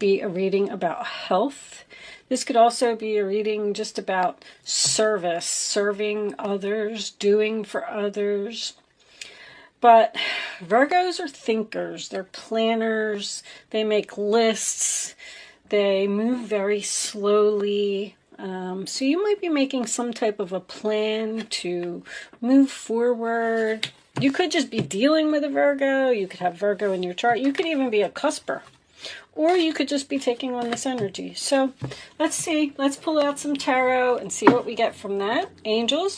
be a reading about health. This could also be a reading just about service, serving others, doing for others. But Virgos are thinkers, they're planners, they make lists, they move very slowly. So you might be making some type of a plan to move forward. You could just be dealing with a Virgo, you could have Virgo in your chart, you could even be a cusper. Or you could just be taking on this energy. So let's see. Let's pull out some tarot and see what we get from that. Angels,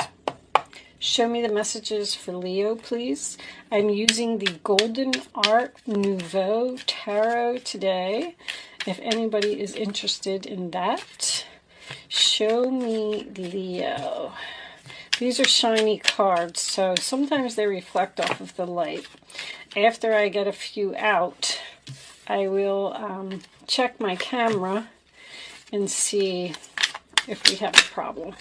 show me the messages for Leo, please. I'm using the Golden Art Nouveau Tarot today. If anybody is interested in that, show me Leo. These are shiny cards, so sometimes they reflect off of the light. After I get a few out, I will check my camera and see if we have a problem.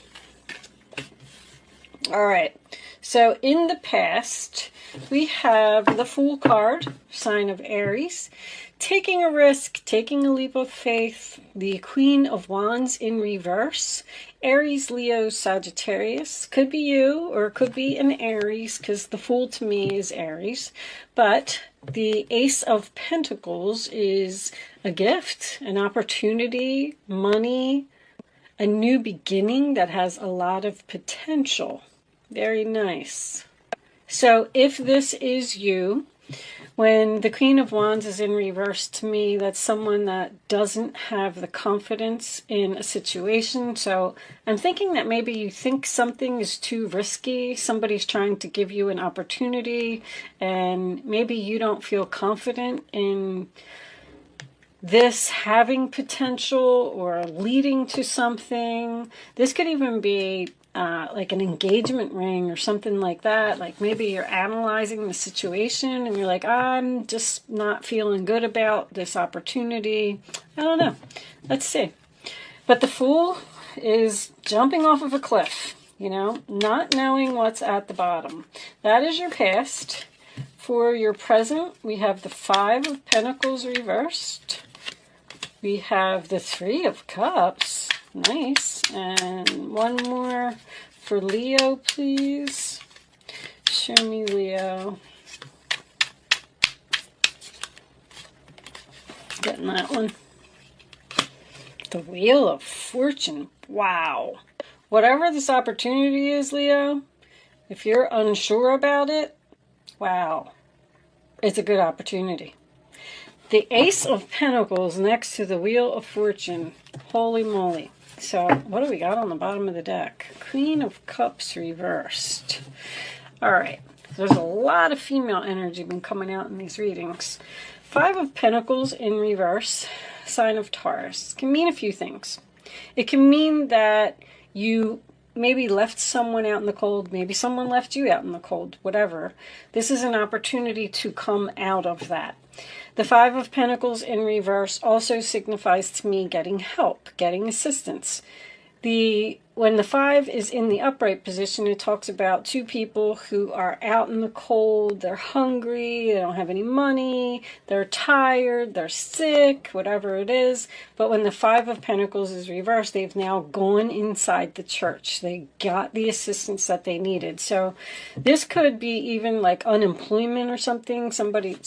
All right, so in the past, we have the Fool card, sign of Aries, taking a risk, taking a leap of faith, the Queen of Wands in reverse, Aries, Leo, Sagittarius. Could be you, or it could be an Aries, because the Fool to me is Aries. But the Ace of Pentacles is a gift, an opportunity, money, a new beginning that has a lot of potential. Very nice. So if this is you, when the Queen of Wands is in reverse, to me, that's someone that doesn't have the confidence in a situation. So I'm thinking that maybe you think something is too risky. Somebody's trying to give you an opportunity, and maybe you don't feel confident in this having potential or leading to something. This could even be like an engagement ring or something like that. Like maybe you're analyzing the situation and you're like, I'm just not feeling good about this opportunity. I don't know. Let's see. But the Fool is jumping off of a cliff, you know, not knowing what's at the bottom. That is your past. For your present, we have the Five of Pentacles reversed. We have the Three of Cups. Nice. And one more for Leo, please. Show me Leo. Getting that one. The Wheel of Fortune. Wow. Whatever this opportunity is, Leo, if you're unsure about it, wow, it's a good opportunity. The Ace of Pentacles next to the Wheel of Fortune. Holy moly. So what do we got on the bottom of the deck? Queen of Cups reversed. All right. There's a lot of female energy been coming out in these readings. Five of Pentacles in reverse. Sign of Taurus. Can mean a few things. It can mean that you maybe left someone out in the cold. Maybe someone left you out in the cold. Whatever. This is an opportunity to come out of that. The Five of Pentacles in reverse also signifies to me getting help, getting assistance. When the Five is in the upright position, it talks about two people who are out in the cold, they're hungry, they don't have any money, they're tired, they're sick, whatever it is. But when the Five of Pentacles is reversed, they've now gone inside the church. They got the assistance that they needed. So this could be even like unemployment or something. Somebody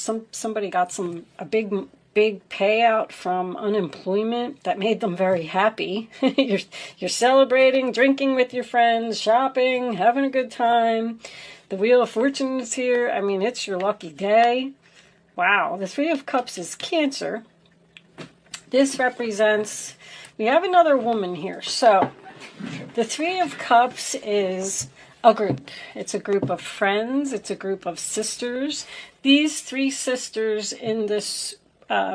got a big payout from unemployment that made them very happy. You're celebrating, drinking with your friends, shopping, having a good time. The Wheel of Fortune is here. I mean, it's your lucky day. Wow, the Three of Cups is Cancer. This represents, we have another woman here. So the Three of Cups is a group. It's a group of friends. It's a group of sisters. These three sisters in this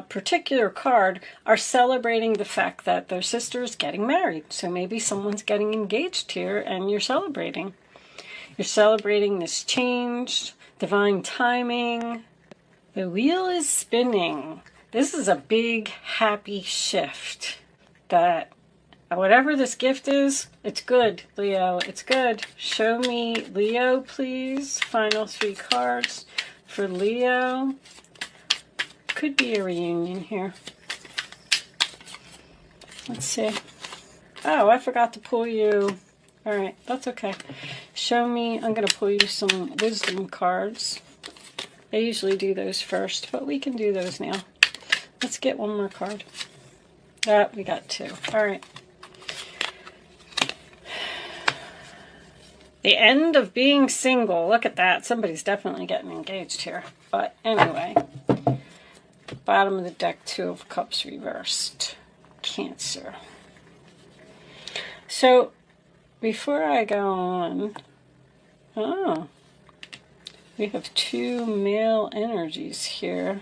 particular card are celebrating the fact that their sister's getting married. So maybe someone's getting engaged here and you're celebrating. You're celebrating this change, divine timing. The wheel is spinning. This is a big, happy shift that whatever this gift is, it's good, Leo. It's good. Show me Leo, please. Final three cards for Leo. Could be a reunion here. Let's see. Oh, I forgot to pull you. All right, that's okay. Show me. I'm going to pull you some wisdom cards. I usually do those first, but we can do those now. Let's get one more card. We got two. All right. The end of being single. Look at that. Somebody's definitely getting engaged here. But anyway, bottom of the deck, Two of Cups reversed. Cancer. So, before I go on, we have two male energies here.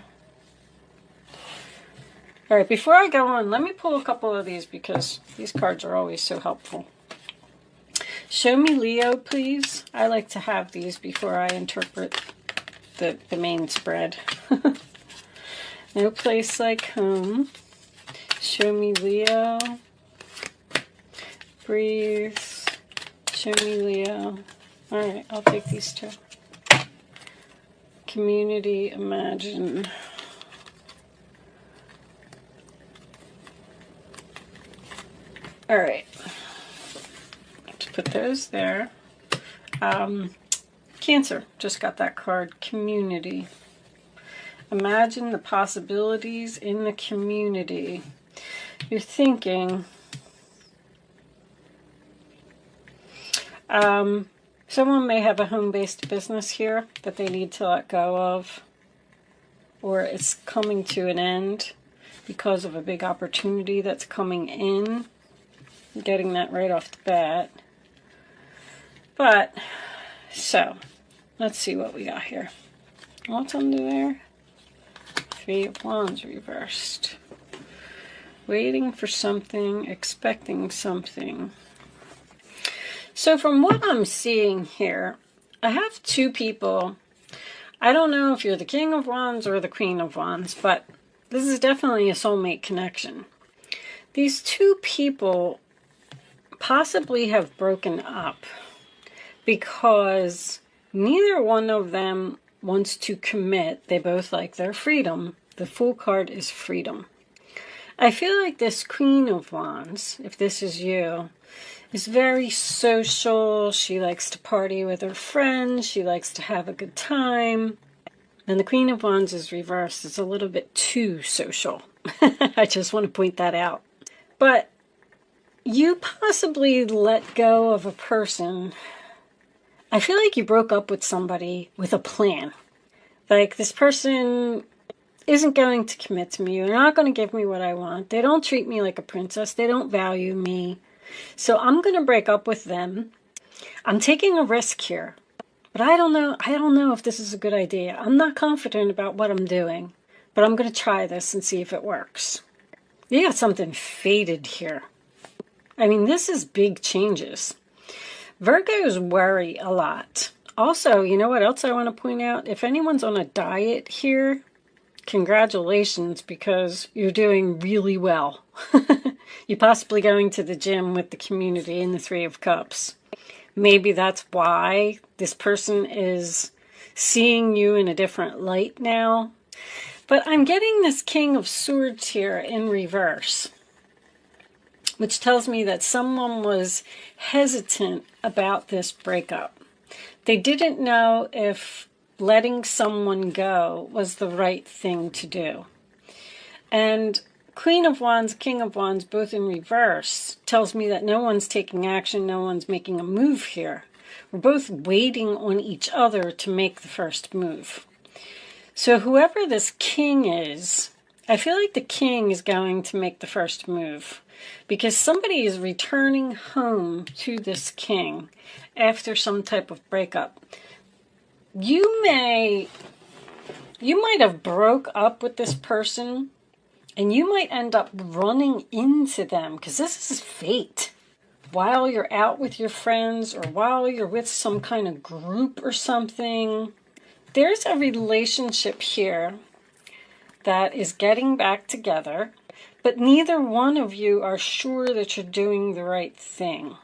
All right, before I go on, let me pull a couple of these because these cards are always so helpful. Show me Leo, please. I like to have these before I interpret the main spread. No place like home. Show me Leo. Breathe. Show me Leo. All right, I'll take these two. Community, imagine. All right. Let's put those there. Cancer, just got that card. Community. Imagine the possibilities in the community. You're thinking, someone may have a home-based business here that they need to let go of, or it's coming to an end because of a big opportunity that's coming in. I'm getting that right off the bat. But, so, let's see what we got here. What's under there? Three of Wands reversed. Waiting for something, expecting something. So from what I'm seeing here, I have two people. I don't know if you're the King of Wands or the Queen of Wands, but this is definitely a soulmate connection. These two people possibly have broken up because neither one of them wants to commit. They both like their freedom. The Fool card is freedom. I feel like this Queen of Wands, if this is you, is very social. She likes to party with her friends. She likes to have a good time. And the Queen of Wands is reversed. It's a little bit too social. I just want to point that out. But you possibly let go of a person. I feel like you broke up with somebody with a plan. Like, this person isn't going to commit to me. They're not going to give me what I want. They don't treat me like a princess. They don't value me. So I'm going to break up with them. I'm taking a risk here. But I don't know if this is a good idea. I'm not confident about what I'm doing. But I'm going to try this and see if it works. You got something fated here. I mean, this is big changes. Virgos worry a lot. Also, you know what else I want to point out? If anyone's on a diet here, congratulations, because you're doing really well. You're possibly going to the gym with the community in the Three of Cups. Maybe that's why this person is seeing you in a different light now. But I'm getting this King of Swords here in reverse, which tells me that someone was hesitant about this breakup. They didn't know if letting someone go was the right thing to do. And Queen of Wands, King of Wands, both in reverse, tells me that no one's taking action, no one's making a move here. We're both waiting on each other to make the first move. So whoever this king is, I feel like the king is going to make the first move because somebody is returning home to this king after some type of breakup. You might have broke up with this person and you might end up running into them because this is fate. While you're out with your friends or while you're with some kind of group or something, there's a relationship here that is getting back together, but neither one of you are sure that you're doing the right thing.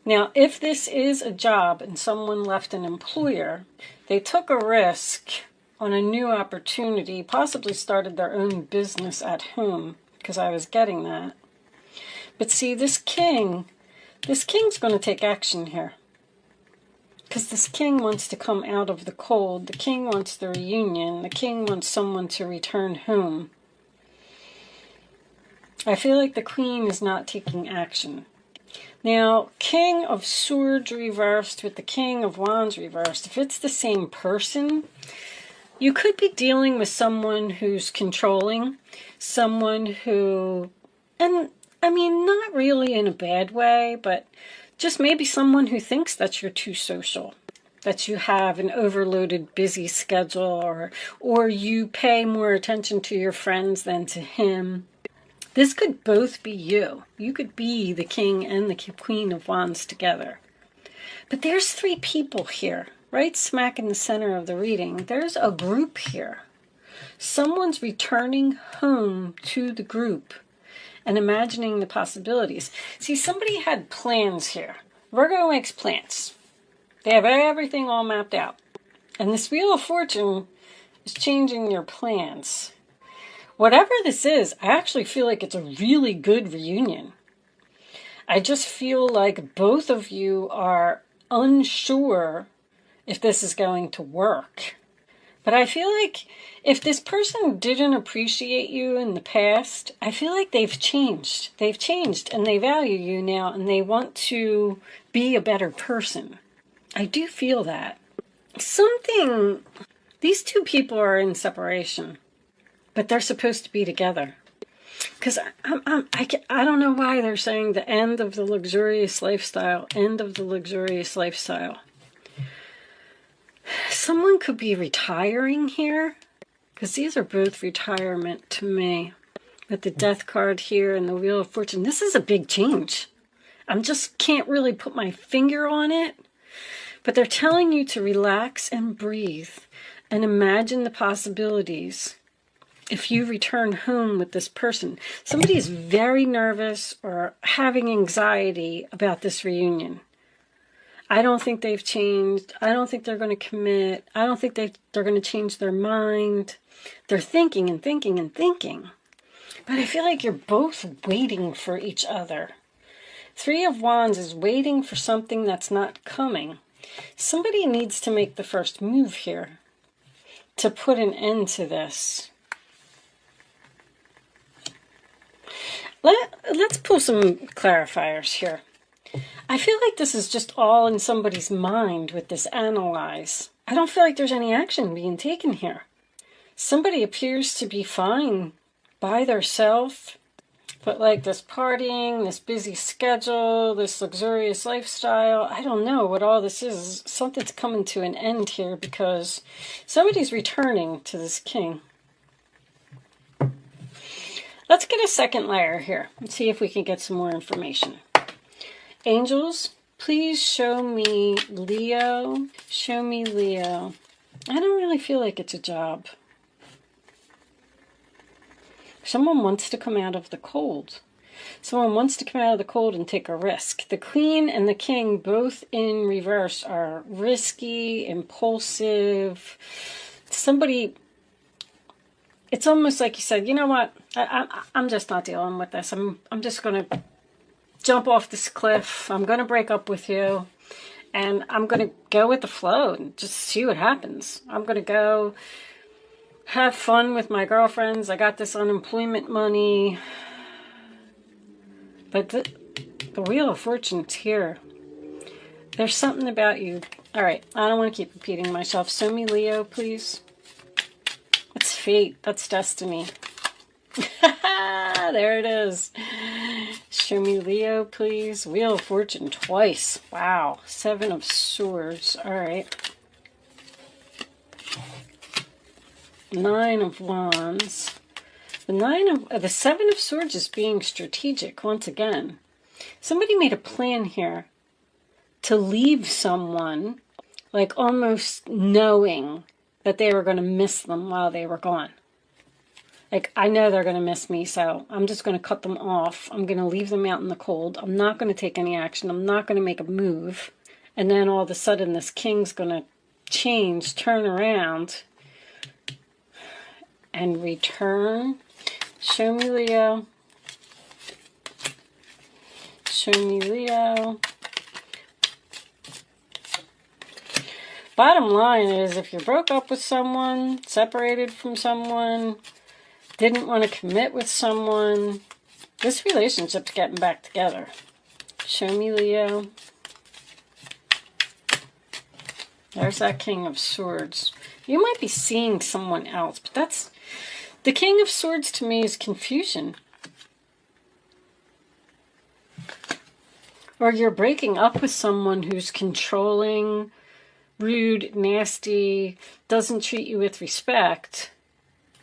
Now, if this is a job and someone left an employer, they took a risk on a new opportunity, possibly started their own business at home, because I was getting that. But see, this king's going to take action here. Because this king wants to come out of the cold. The king wants the reunion. The king wants someone to return home. I feel like the queen is not taking action. Now, King of Swords reversed with the King of Wands reversed. If it's the same person, you could be dealing with someone who's controlling. Someone who, and I mean, not really in a bad way, but just maybe someone who thinks that you're too social, that you have an overloaded, busy schedule, or you pay more attention to your friends than to him. This could both be you. You could be the king and the queen of wands together. But there's three people here, right smack in the center of the reading. There's a group here. Someone's returning home to the group and imagining the possibilities. See, somebody had plans here. Virgo makes plans. They have everything all mapped out. And this Wheel of Fortune is changing your plans. Whatever this is, I actually feel like it's a really good reunion. I just feel like both of you are unsure if this is going to work. But I feel like if this person didn't appreciate you in the past, I feel like they've changed. They've changed and they value you now and they want to be a better person. I do feel that. These two people are in separation. But they're supposed to be together. Because I don't know why they're saying the end of the luxurious lifestyle. End of the luxurious lifestyle. Someone could be retiring here. Because these are both retirement to me. With the Death card here and the Wheel of Fortune. This is a big change. I just can't really put my finger on it. But they're telling you to relax and breathe. And imagine the possibilities. If you return home with this person, somebody is very nervous or having anxiety about this reunion. I don't think they've changed. I don't think they're going to commit. I don't think they're going to change their mind. They're thinking and thinking and thinking. But I feel like you're both waiting for each other. Three of Wands is waiting for something that's not coming. Somebody needs to make the first move here to put an end to this. Let's pull some clarifiers here. I feel like this is just all in somebody's mind with this analyze. I don't feel like there's any action being taken here. Somebody appears to be fine by themselves, but like this partying, this busy schedule, this luxurious lifestyle, I don't know what all this is. Something's coming to an end here because somebody's returning to this king. Let's get a second layer here and see if we can get some more information. Angels, please show me Leo. Show me Leo. I don't really feel like it's a job. Someone wants to come out of the cold. Someone wants to come out of the cold and take a risk. The Queen and the King, both in reverse, are risky, impulsive. Somebody... It's almost like you said, you know what, I'm just not dealing with this. I'm just going to jump off this cliff. I'm going to break up with you. And I'm going to go with the flow and just see what happens. I'm going to go have fun with my girlfriends. I got this unemployment money. But the Wheel of Fortune's here. There's something about you. All right, I don't want to keep repeating myself. Show me Leo, please. That's fate. That's destiny. There it is. Show me Leo, please. Wheel of Fortune twice. Wow. 7 of Swords. All right. 9 of Wands. The 7 of Swords is being strategic once again. Somebody made a plan here to leave someone, like almost knowing that they were going to miss them while they were gone. Like, I know they're going to miss me, so I'm just going to cut them off. I'm going to leave them out in the cold. I'm not going to take any action. I'm not going to make a move. And then all of a sudden, this king's going to change, turn around, and return. Show me Leo. Show me Leo. Bottom line is, if you broke up with someone, separated from someone, didn't want to commit with someone, this relationship's getting back together. Show me Leo. There's that King of Swords. You might be seeing someone else, but that's... The King of Swords to me is confusion. Or you're breaking up with someone who's controlling, rude, nasty, doesn't treat you with respect,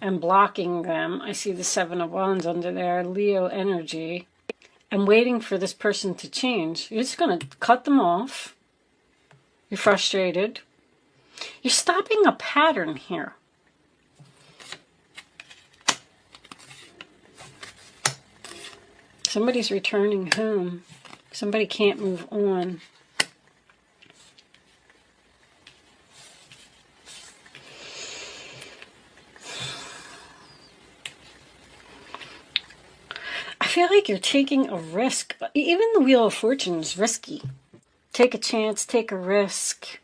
and blocking them. I see the Seven of Wands under there, Leo energy. And waiting for this person to change. You're just going to cut them off. You're frustrated. You're stopping a pattern here. Somebody's returning home. Somebody can't move on. I feel like you're taking a risk. Even the Wheel of Fortune is risky. Take a chance, take a risk.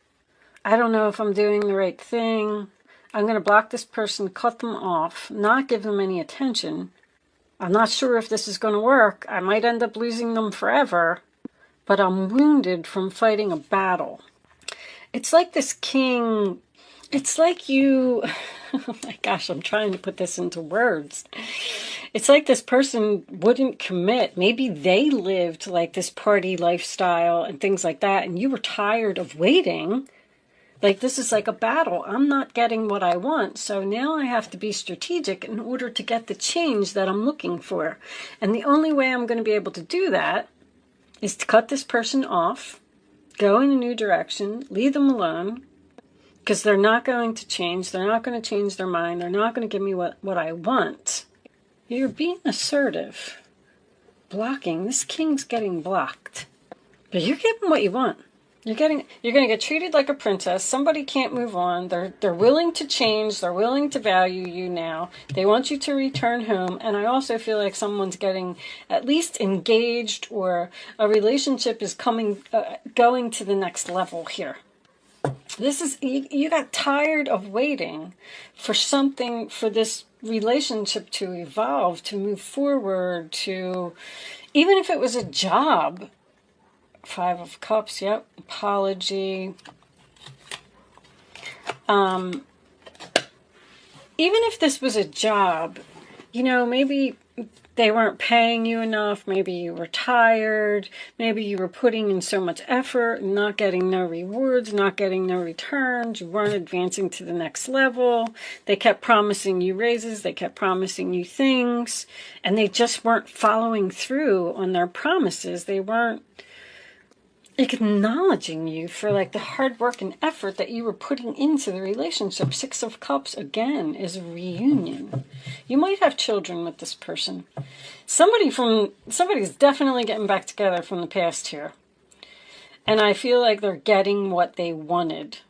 I don't know if I'm doing the right thing. I'm going to block this person, cut them off, not give them any attention. I'm not sure if this is going to work. I might end up losing them forever, but I'm wounded from fighting a battle. It's like this king, it's like you, oh my gosh, I'm trying to put this into words. It's like this person wouldn't commit. Maybe they lived like this party lifestyle and things like that, and you were tired of waiting. Like, this is like a battle. I'm not getting what I want, so now I have to be strategic in order to get the change that I'm looking for. And the only way I'm going to be able to do that is to cut this person off, go in a new direction, leave them alone, because they're not going to change. They're not going to change their mind. They're not going to give me what I want. You're being assertive. Blocking. This king's getting blocked. But you're getting what you want. You're going to get treated like a princess. Somebody can't move on. They're willing to change. They're willing to value you now. They want you to return home. And I also feel like someone's getting at least engaged, or a relationship is going to the next level here. This is, you got tired of waiting for something, for this relationship to evolve, to move forward, to, even if it was a job. Five of Cups, yep, apology. Even if this was a job, you know, maybe they weren't paying you enough, maybe you were tired, maybe you were putting in so much effort, not getting no rewards, not getting no returns, you weren't advancing to the next level, they kept promising you raises, they kept promising you things, and they just weren't following through on their promises. They weren't acknowledging you for like the hard work and effort that you were putting into the relationship. Six of Cups, again, is a reunion. You might have children with this person. Somebody's definitely getting back together from the past here. And I feel like they're getting what they wanted.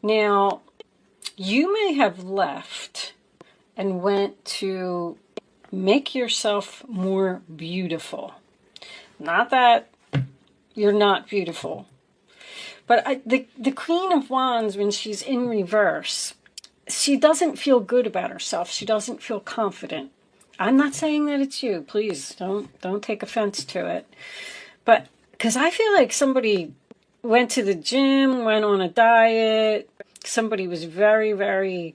Now, you may have left and went to make yourself more beautiful. Not that you're not beautiful. But the Queen of Wands, when she's in reverse, she doesn't feel good about herself. She doesn't feel confident. I'm not saying that it's you. Please don't take offense to it. But because I feel like somebody went to the gym, went on a diet. Somebody was very, very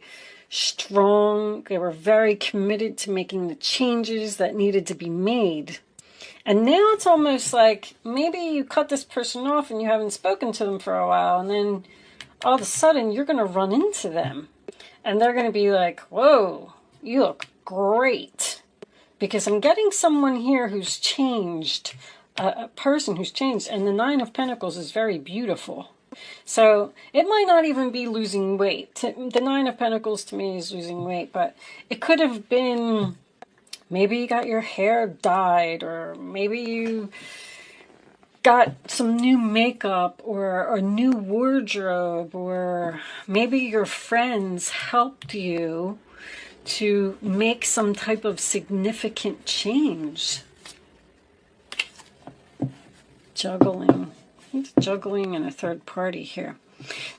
strong. They were very committed to making the changes that needed to be made. And now it's almost like maybe you cut this person off and you haven't spoken to them for a while, and then all of a sudden you're going to run into them. And they're going to be like, whoa, you look great. Because I'm getting someone here who's changed, a person who's changed. And the Nine of Pentacles is very beautiful. So it might not even be losing weight. The Nine of Pentacles to me is losing weight, but it could have been... Maybe you got your hair dyed, or maybe you got some new makeup or a new wardrobe, or maybe your friends helped you to make some type of significant change. Juggling. It's juggling and a third party here.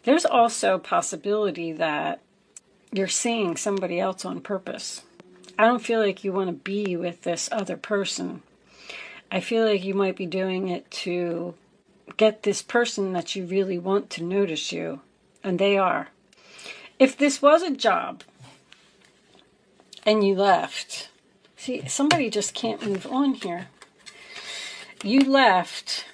There's also a possibility that you're seeing somebody else on purpose. I don't feel like you want to be with this other person. I feel like you might be doing it to get this person that you really want to notice you. And they are. If this was a job and you left, see, somebody just can't move on here. You left.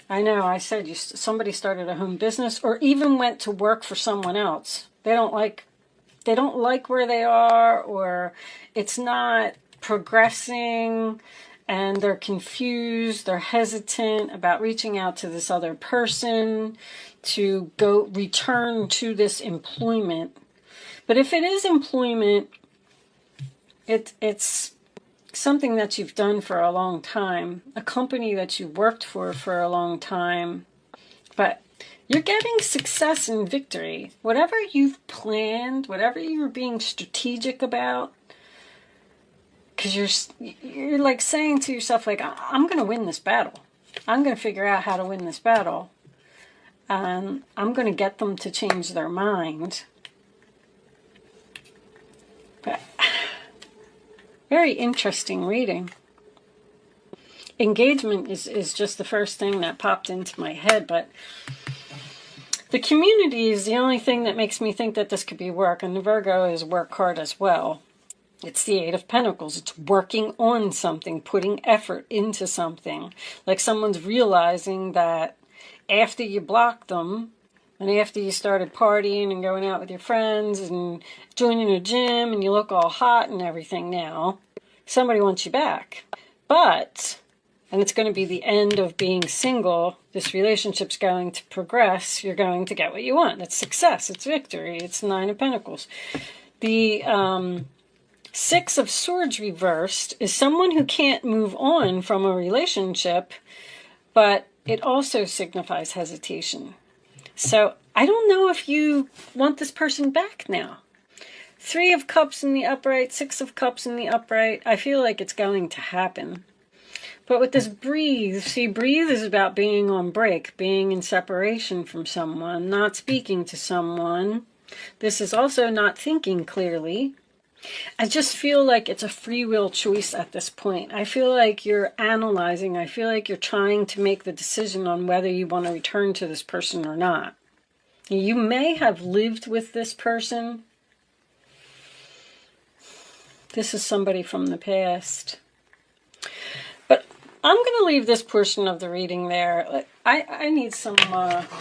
I know, I said somebody started a home business or even went to work for someone else. They don't like where they are, or it's not progressing, and they're confused, they're hesitant about reaching out to this other person to go return to this employment. But if it is employment, it's something that you've done for a long time, a company that you worked for a long time, but you're getting success and victory. Whatever you've planned, whatever you're being strategic about, because you're like saying to yourself, like, I'm going to win this battle. I'm going to figure out how to win this battle. I'm going to get them to change their mind. But very interesting reading. Engagement is just the first thing that popped into my head, but the community is the only thing that makes me think that this could be work, and the Virgo is work hard as well. It's the Eight of Pentacles. It's working on something, putting effort into something. Like someone's realizing that after you blocked them, and after you started partying and going out with your friends and joining a gym and you look all hot and everything now, somebody wants you back. But, and it's going to be the end of being single, this relationship's going to progress, you're going to get what you want. It's success, it's victory, it's Nine of Pentacles. The Six of Swords reversed is someone who can't move on from a relationship, but it also signifies hesitation. So I don't know if you want this person back now. Three of Cups in the upright, Six of Cups in the upright. I feel like it's going to happen. But with this breathe, see, breathe is about being on break, being in separation from someone, not speaking to someone. This is also not thinking clearly. I just feel like it's a free will choice at this point. I feel like you're analyzing. I feel like you're trying to make the decision on whether you want to return to this person or not. You may have lived with this person. This is somebody from the past. But I'm going to leave this portion of the reading there. I need some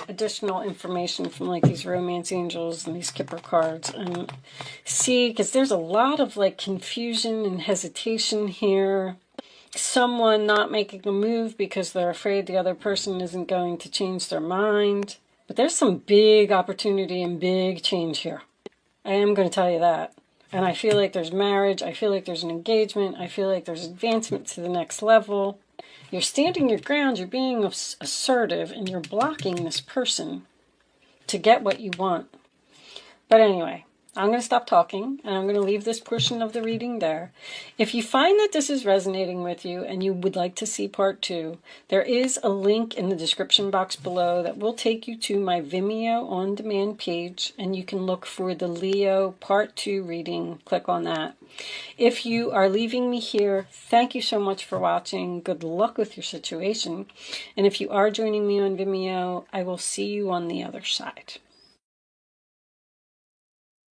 additional information from like these romance angels and these Kipper cards, and see, because there's a lot of like confusion and hesitation here. Someone not making a move because they're afraid the other person isn't going to change their mind. But there's some big opportunity and big change here. I am going to tell you that. And I feel like there's marriage. I feel like there's an engagement. I feel like there's advancement to the next level. You're standing your ground, you're being assertive, and you're blocking this person to get what you want. But anyway, I'm going to stop talking, and I'm going to leave this portion of the reading there. If you find that this is resonating with you and you would like to see part 2, there is a link in the description box below that will take you to my Vimeo on-demand page, and you can look for the Leo part 2 reading. Click on that. If you are leaving me here, thank you so much for watching. Good luck with your situation. And if you are joining me on Vimeo, I will see you on the other side.